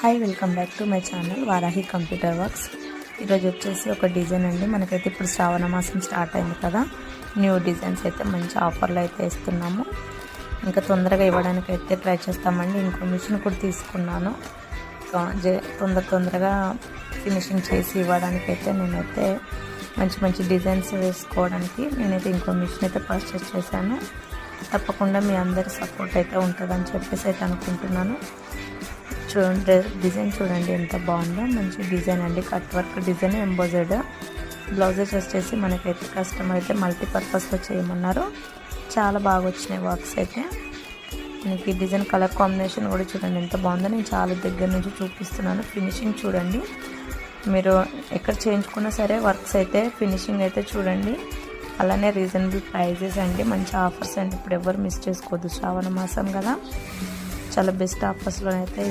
Hi, welcome back to my channel Varahi computer works. ఈరోజు వచ్చేసి ఒక డిజైన్ అండి. మనకైతే ఇప్పుడు శ్రావణ మాసం స్టార్ట్ అయింది కదా, న్యూ డిజైన్స్ అయితే మంచి ఆఫర్లు అయితే ఇస్తున్నాము. ఇంకా తొందరగా ఇవ్వడానికి అయితే ట్రై చేస్తామండి. ఇంకో మిషన్ కూడా తీసుకున్నాను, తొందరగా ఫినిషింగ్ చేసి ఇవ్వడానికి అయితే నేనైతే మంచి డిజైన్స్ వేసుకోవడానికి నేనైతే ఇంకో మిషన్ అయితే పర్చేస్ చేశాను. తప్పకుండా మీ అందరి సపోర్ట్ అయితే ఉంటుందని చెప్పేసి అయితే అనుకుంటున్నాను. చూడండి, డిజైన్ చూడండి ఎంత బాగుందో. మంచి డిజైన్ అండి, కట్ వర్క్ డిజైన్, ఎంబోజెడ్ బ్లౌజెస్ వచ్చేసి మనకైతే కస్టమర్ అయితే మల్టీపర్పస్లో చేయమన్నారు. చాలా బాగా వచ్చినాయి వర్క్స్ అయితే. మనకి డిజైన్ కలర్ కాంబినేషన్ కూడా చూడండి ఎంత బాగుందో. నేను చాలా దగ్గర నుంచి చూపిస్తున్నాను. ఫినిషింగ్ చూడండి, మీరు ఎక్కడ చేయించుకున్నా సరే వర్క్స్ అయితే ఫినిషింగ్ అయితే చూడండి. అలానే రీజనబుల్ ప్రైజెస్ అండి, మంచి ఆఫర్స్ అండి. ఇప్పుడు ఎవరు మిస్ చేసుకోవద్దు, శ్రావణ మాసం కదా, చాలా బెస్ట్ ఆఫర్స్లో అయితే